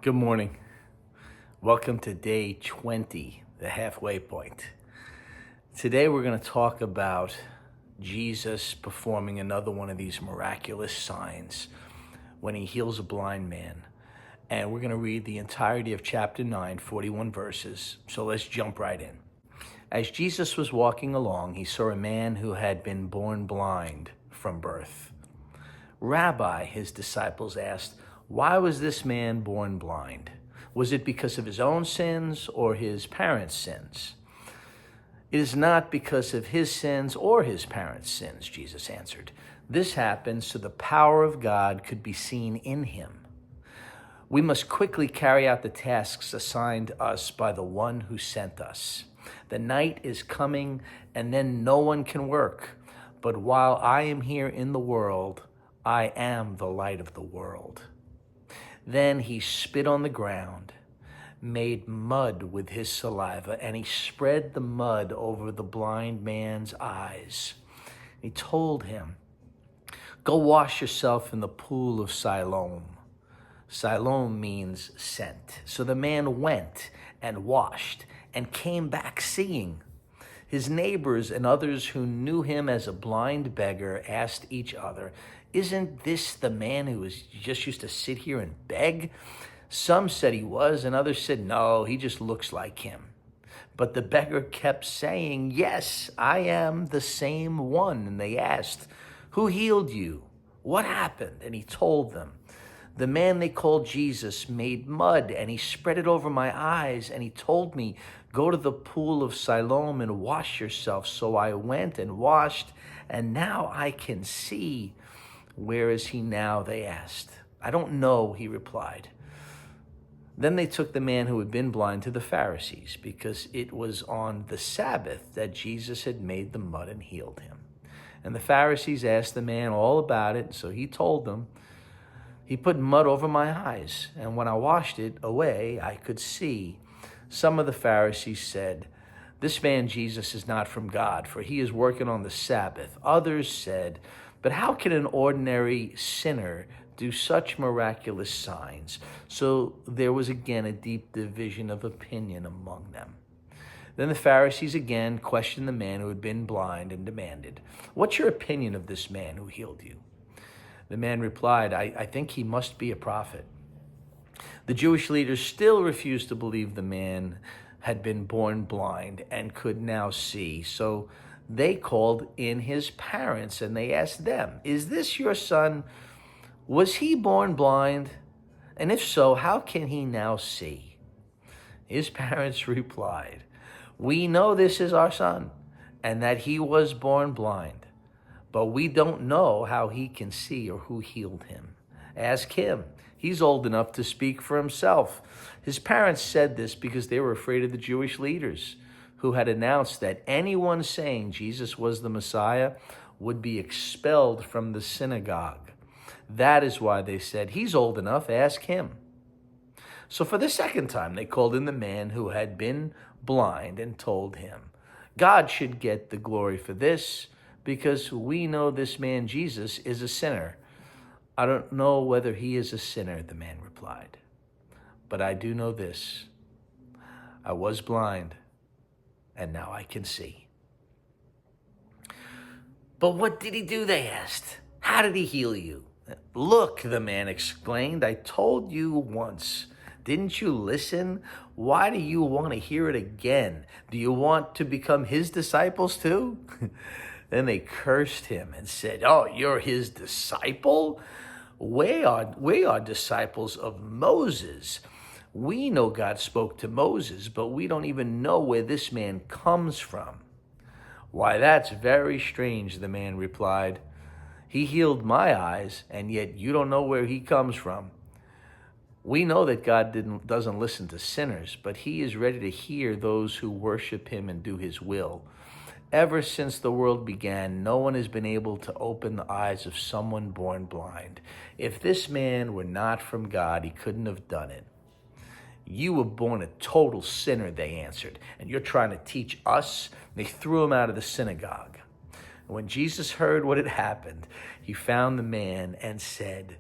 Good morning. Welcome to day 20, the halfway point. Today we're going to talk about Jesus performing another one of these miraculous signs when he heals a blind man. And we're going to read the entirety of chapter 9, 41 verses. So let's jump right in. As Jesus was walking along, he saw a man who had been born blind from birth. Rabbi, his disciples asked, why was this man born blind? Was it because of his own sins or his parents' sins? It is not because of his sins or his parents' sins, Jesus answered. This happened so the power of God could be seen in him. We must quickly carry out the tasks assigned us by the one who sent us. The night is coming, and then no one can work. But while I am here in the world, I am the light of the world. Then he spit on the ground, made mud with his saliva, and he spread the mud over the blind man's eyes. He told him, go wash yourself in the pool of Siloam. Siloam means sent. So the man went and washed and came back seeing. His neighbors and others who knew him as a blind beggar asked each other, isn't this the man who just used to sit here and beg? Some said he was, and others said, no, he just looks like him. But the beggar kept saying, yes, I am the same one. And they asked, who healed you? What happened? And he told them, the man they called Jesus made mud, and he spread it over my eyes, and he told me, go to the pool of Siloam and wash yourself. So I went and washed, and now I can see. Where is he now? They asked. I don't know, he replied. Then they took the man who had been blind to the Pharisees, because it was on the Sabbath that Jesus had made the mud and healed him. And the Pharisees asked the man all about it, so he told them, he put mud over my eyes, and when I washed it away, I could see. Some of the Pharisees said, this man Jesus is not from God, for he is working on the Sabbath. Others said, but how can an ordinary sinner do such miraculous signs? So there was again a deep division of opinion among them. Then the Pharisees again questioned the man who had been blind and demanded, what's your opinion of this man who healed you? The man replied, I think he must be a prophet. The Jewish leaders still refused to believe the man had been born blind and could now see. So they called in his parents and they asked them, is this your son? Was he born blind? And if so, how can he now see? His parents replied, we know this is our son and that he was born blind, but we don't know how he can see or who healed him. Ask him. He's old enough to speak for himself. His parents said this because they were afraid of the Jewish leaders, who had announced that anyone saying Jesus was the Messiah would be expelled from the synagogue. That is why they said, he's old enough, ask him. So for the second time, they called in the man who had been blind and told him, God should get the glory for this, because we know this man Jesus is a sinner. I don't know whether he is a sinner, the man replied. But I do know this. I was blind, and now I can see. But what did he do, they asked. How did he heal you? Look, the man exclaimed, I told you once. Didn't you listen? Why do you want to hear it again? Do you want to become his disciples too? Then they cursed him and said, oh, you're his disciple? We are disciples of Moses. We know God spoke to Moses, but we don't even know where this man comes from. Why, that's very strange, the man replied. He healed my eyes, and yet you don't know where he comes from. We know that God doesn't listen to sinners, but he is ready to hear those who worship him and do his will. Ever since the world began, no one has been able to open the eyes of someone born blind. If this man were not from God, he couldn't have done it. You were born a total sinner, they answered, and you're trying to teach us? They threw him out of the synagogue. When Jesus heard what had happened, he found the man and said,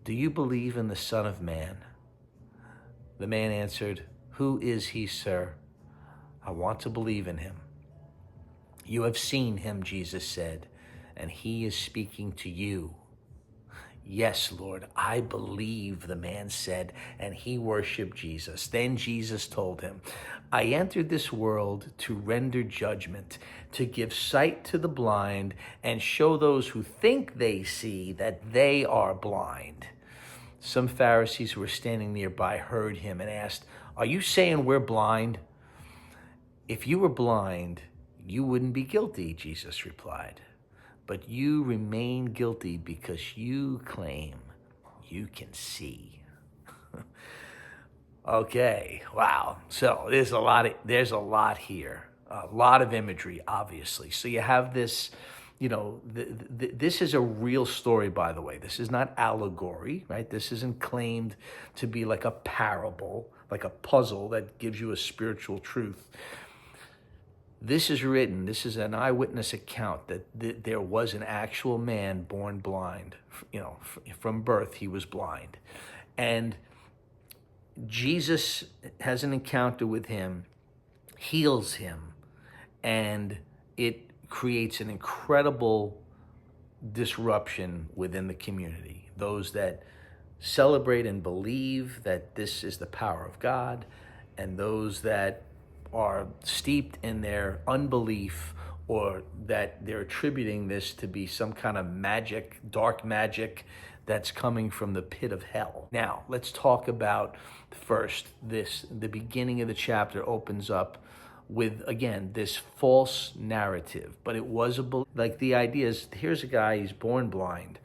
do you believe in the Son of Man? The man answered, "Who is he, sir? I want to believe in him." "You have seen him," Jesus said, "and he is speaking to you." "Yes, Lord, I believe," the man said, and he worshiped Jesus. Then Jesus told him, "I entered this world to render judgment, to give sight to the blind, and show those who think they see that they are blind." Some Pharisees who were standing nearby heard him and asked, "Are you saying we're blind?" "If you were blind, you wouldn't be guilty," Jesus replied. "But you remain guilty because you claim you can see." Okay, wow. So there's a lot here, a lot of imagery, obviously. So you have this, this is a real story, by the way. This is not allegory, right? This isn't claimed to be like a parable, like a puzzle that gives you a spiritual truth. This is written, this is an eyewitness account that there was an actual man born blind. From birth, he was blind. And Jesus has an encounter with him, heals him, and it creates an incredible disruption within the community. Those that celebrate and believe that this is the power of God, and those that are steeped in their unbelief, or that they're attributing this to be some kind of magic, dark magic that's coming from the pit of hell. Now, let's talk about first this. The beginning of the chapter opens up with, again, this false narrative, but it was like the idea is, here's a guy, he's born blind.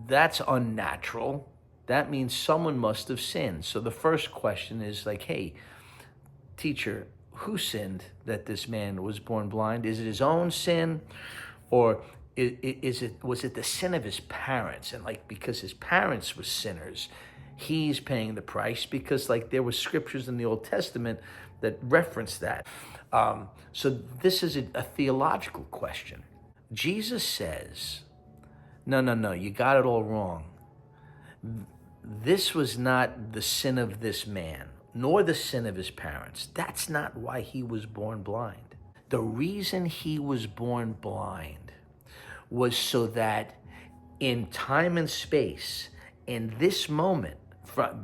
That's unnatural. That means someone must have sinned. So the first question is like, hey, teacher, who sinned that this man was born blind? Is it his own sin, or was it the sin of his parents? And like, because his parents were sinners, he's paying the price, because like there were scriptures in the Old Testament that reference that. So this is a theological question. Jesus says, no, you got it all wrong. This was not the sin of this man, nor the sin of his parents. That's not why he was born blind. The reason he was born blind was so that in time and space, in this moment,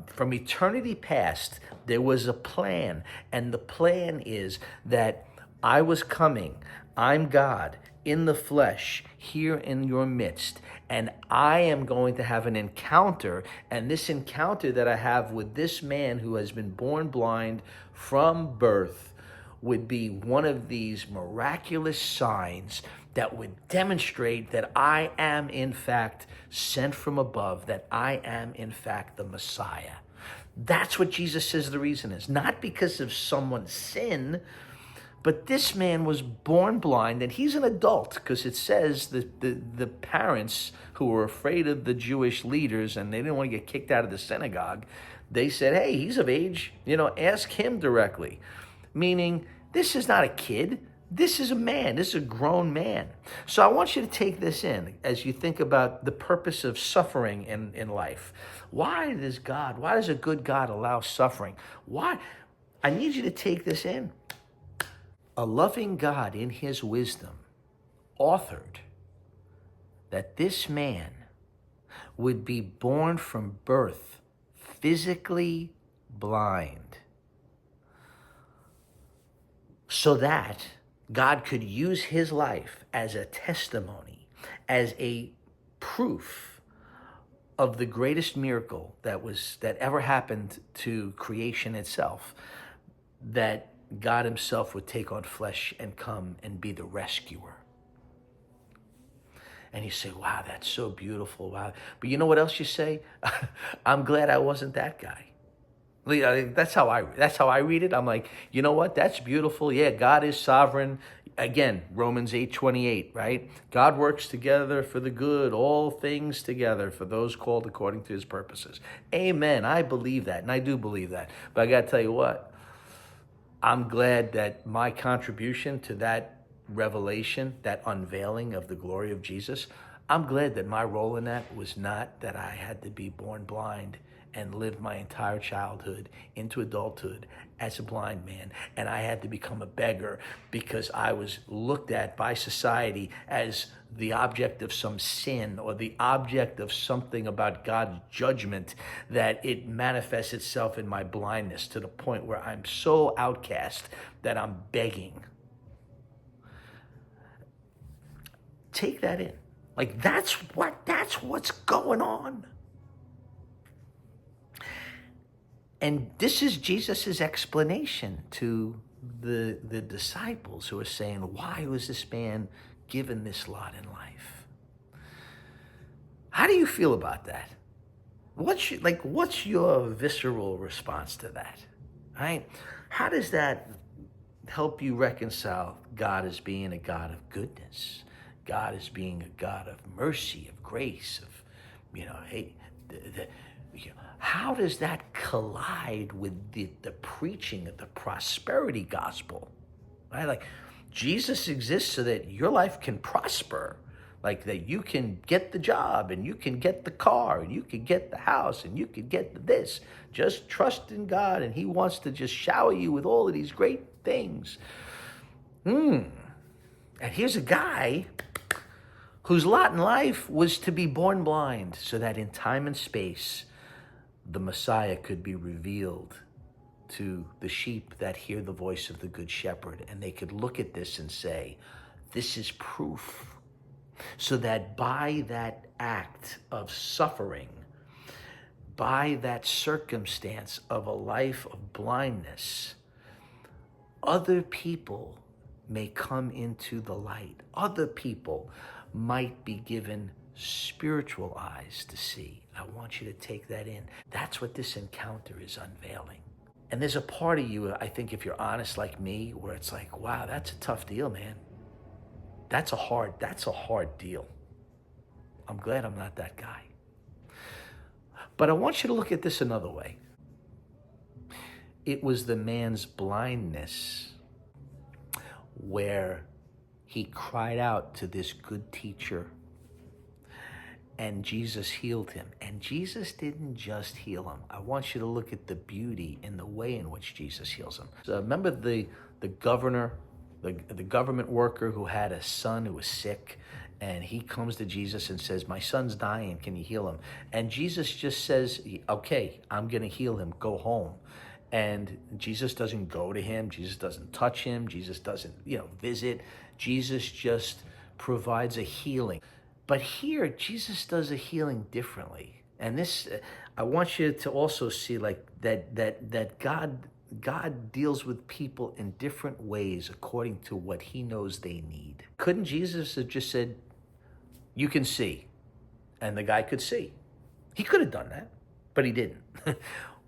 from eternity past, there was a plan. And the plan is that I was coming, I'm God, in the flesh, here in your midst, and I am going to have an encounter, and this encounter that I have with this man who has been born blind from birth would be one of these miraculous signs that would demonstrate that I am in fact sent from above, that I am in fact the Messiah. That's what Jesus says the reason is. Not because of someone's sin, but this man was born blind, and he's an adult, because it says that the parents who were afraid of the Jewish leaders and they didn't want to get kicked out of the synagogue, they said, hey, he's of age, ask him directly. Meaning, this is not a kid. This is a man. This is a grown man. So I want you to take this in as you think about the purpose of suffering in life. Why does a good God allow suffering? Why? I need you to take this in. A loving God in his wisdom authored that this man would be born from birth physically blind, so that God could use his life as a testimony, as a proof of the greatest miracle that ever happened to creation itself, that God himself would take on flesh and come and be the rescuer. And you say, wow, that's so beautiful. Wow. But you know what else you say? I'm glad I wasn't that guy. That's how I read it. I'm like, you know what? That's beautiful. Yeah, God is sovereign. Again, Romans 8:28, right? God works together for the good, all things together for those called according to his purposes. Amen. I believe that, and I do believe that. But I got to tell you what, I'm glad that my contribution to that revelation, that unveiling of the glory of Jesus, I'm glad that my role in that was not that I had to be born blind and lived my entire childhood into adulthood as a blind man. And I had to become a beggar because I was looked at by society as the object of some sin or the object of something about God's judgment, that it manifests itself in my blindness to the point where I'm so outcast that I'm begging. Take that in. Like, that's what's going on. And this is Jesus's explanation to the disciples who are saying, why was this man given this lot in life? How do you feel about that? What's your visceral response to that? Right? How does that help you reconcile God as being a God of goodness, God as being a God of mercy, of grace, of, hey, how does that collide with the preaching of the prosperity gospel? Right? Like, Jesus exists so that your life can prosper, like that you can get the job and you can get the car and you can get the house and you can get this. Just trust in God and he wants to just shower you with all of these great things. And here's a guy whose lot in life was to be born blind so that in time and space, the Messiah could be revealed to the sheep that hear the voice of the Good Shepherd. And they could look at this and say, this is proof. So that by that act of suffering, by that circumstance of a life of blindness, other people may come into the light. Other people might be given spiritual eyes to see. I want you to take that in. That's what this encounter is unveiling. And there's a part of you, I think, if you're honest like me, where it's like, wow, that's a tough deal, man. That's a hard deal. I'm glad I'm not that guy. But I want you to look at this another way. It was the man's blindness where he cried out to this good teacher, and Jesus healed him. And Jesus didn't just heal him. I want you to look at the beauty in the way in which Jesus heals him. So remember the governor, the government worker who had a son who was sick, and he comes to Jesus and says, my son's dying, can you heal him? And Jesus just says, okay, I'm going to heal him, go home. And Jesus doesn't go to him, Jesus doesn't touch him, Jesus doesn't, visit. Jesus just provides a healing. But here, Jesus does a healing differently. And this, I want you to also see like that God deals with people in different ways according to what he knows they need. Couldn't Jesus have just said, you can see, and the guy could see? He could have done that, but he didn't.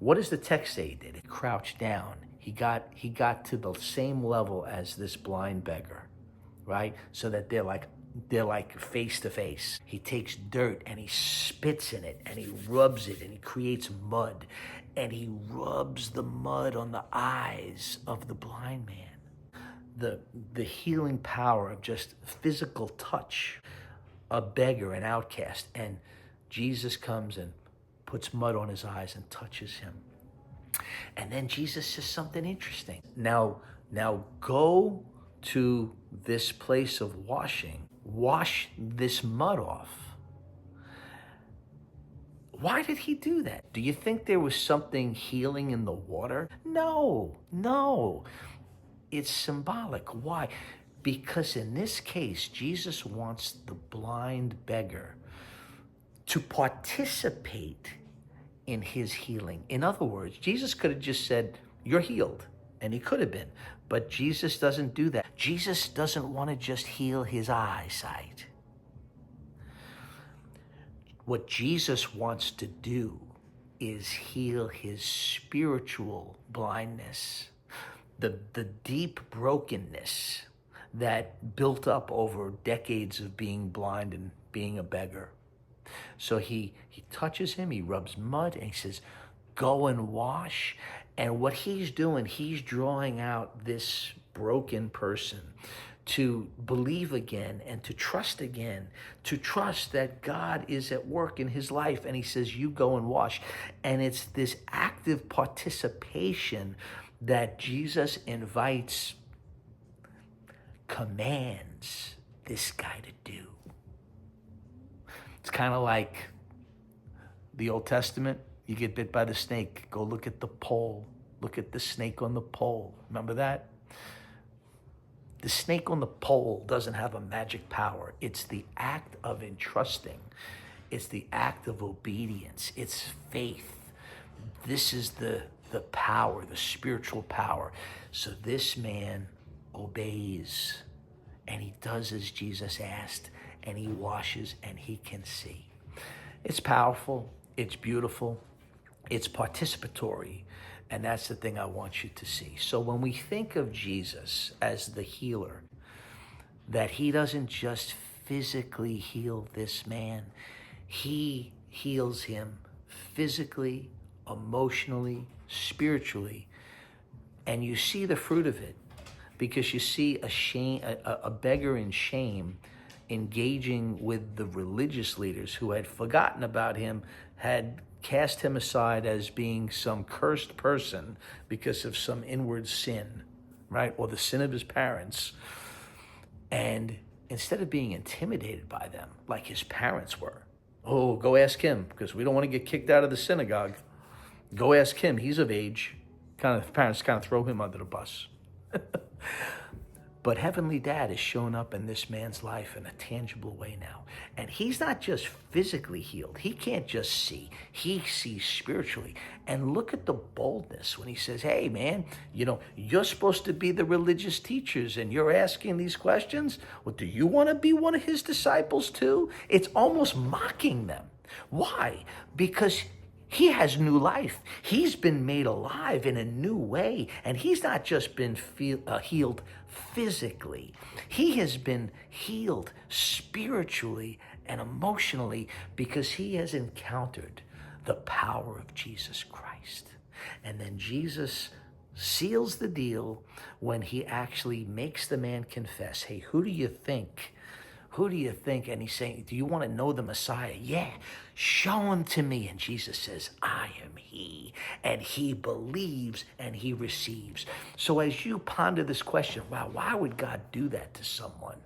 What does the text say he did? He crouched down. He got to the same level as this blind beggar, right? So that they're like face to face. He takes dirt and he spits in it and he rubs it and he creates mud and he rubs the mud on the eyes of the blind man. The healing power of just physical touch, a beggar, an outcast, and Jesus comes and puts mud on his eyes and touches him. And then Jesus says something interesting. Now go to this place of washing. Wash this mud off. Why did he do that? Do you think there was something healing in the water? No. It's symbolic. Why? Because in this case, Jesus wants the blind beggar to participate in his healing. In other words, Jesus could have just said, you're healed. And he could have been. But Jesus doesn't do that. Jesus doesn't want to just heal his eyesight. What Jesus wants to do is heal his spiritual blindness, the deep brokenness that built up over decades of being blind and being a beggar. So he touches him, he rubs mud, and he says, go and wash. And what he's doing, he's drawing out this broken person to believe again and to trust again, to trust that God is at work in his life. And he says, you go and wash. And it's this active participation that Jesus invites, commands this guy to do. It's kind of like the Old Testament. You get bit by the snake. Go look at the pole. Look at the snake on the pole. Remember that? The snake on the pole doesn't have a magic power. It's the act of entrusting. It's the act of obedience. It's faith. This is the power, the spiritual power. So this man obeys, and he does as Jesus asked, and he washes, and he can see. It's powerful. It's beautiful. It's participatory. And that's the thing I want you to see. So when we think of Jesus as the healer, that he doesn't just physically heal this man, he heals him physically, emotionally, spiritually. And you see the fruit of it because you see a beggar in shame engaging with the religious leaders who had forgotten about him, had cast him aside as being some cursed person because of some inward sin, right? Or the sin of his parents. And instead of being intimidated by them like his parents were, oh, go ask him because we don't want to get kicked out of the synagogue. Go ask him. He's of age. Parents kind of throw him under the bus. But Heavenly Dad has shown up in this man's life in a tangible way now. And he's not just physically healed. He can't just see. He sees spiritually. And look at the boldness when he says, hey, man, you're supposed to be the religious teachers and you're asking these questions. Well, do you want to be one of his disciples too? It's almost mocking them. Why? Because he has new life. He's been made alive in a new way. And he's not just been healed physically. He has been healed spiritually and emotionally because he has encountered the power of Jesus Christ. And then Jesus seals the deal when he actually makes the man confess, hey, who do you think? Who do you think? And he's saying, do you want to know the Messiah? Yeah, show him to me. And Jesus says, I am he. And he believes and he receives. So as you ponder this question, wow, why would God do that to someone?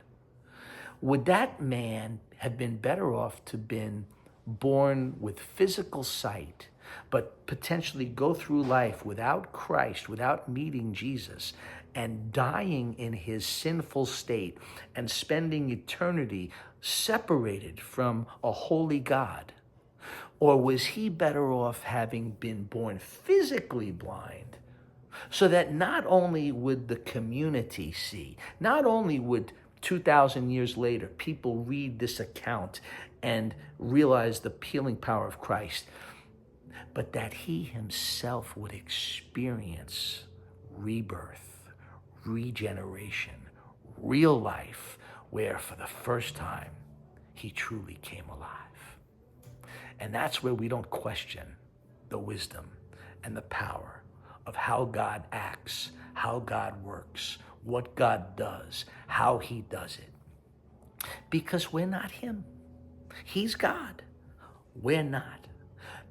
Would that man have been better off to been born with physical sight, but potentially go through life without Christ, without meeting Jesus, and dying in his sinful state and spending eternity separated from a holy God? Or was he better off having been born physically blind so that not only would the community see, not only would 2,000 years later people read this account and realize the healing power of Christ, but that he himself would experience rebirth, regeneration, real life, where for the first time he truly came alive. And that's where we don't question the wisdom and the power of how God acts, how God works, what God does, how he does it. Because we're not him. He's God. We're not.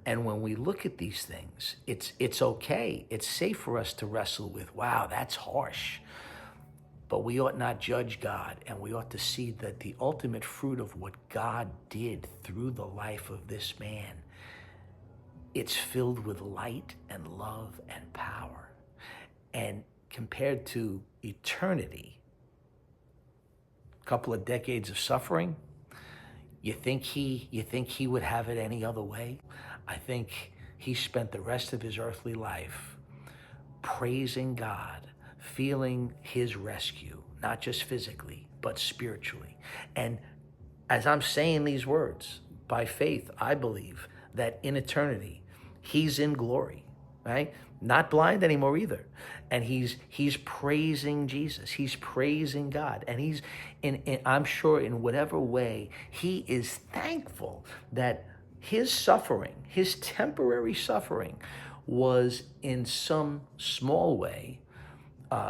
And when we look at these things, it's okay. It's safe for us to wrestle with, wow, that's harsh. But we ought not judge God, and we ought to see that the ultimate fruit of what God did through the life of this man, it's filled with light and love and power. And compared to eternity, a couple of decades of suffering, you think he would have it any other way? I think he spent the rest of his earthly life praising God, feeling his rescue, not just physically, but spiritually. And as I'm saying these words, by faith, I believe that in eternity, he's in glory, right? Not blind anymore either. And he's praising Jesus. He's praising God. And he's, I'm sure in whatever way, he is thankful that his suffering, his temporary suffering, was in some small way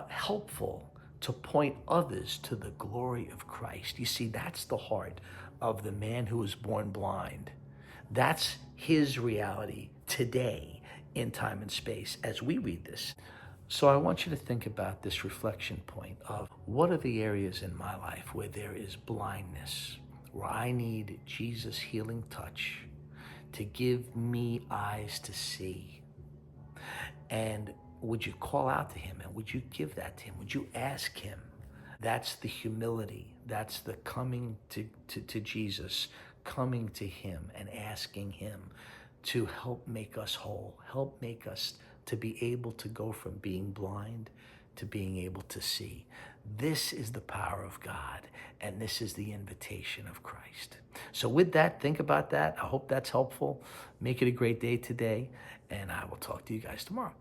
helpful to point others to the glory of Christ. You see, that's the heart of the man who was born blind. That's his reality today in time and space as we read this. So I want you to think about this reflection point of what are the areas in my life where there is blindness, where I need Jesus' healing touch to give me eyes to see. And would you call out to him, and would you give that to him? Would you ask him? That's the humility. That's the coming to Jesus, coming to him and asking him to help make us whole, help make us to be able to go from being blind to being able to see. This is the power of God, and this is the invitation of Christ. So with that, think about that. I hope that's helpful. Make it a great day today, and I will talk to you guys tomorrow.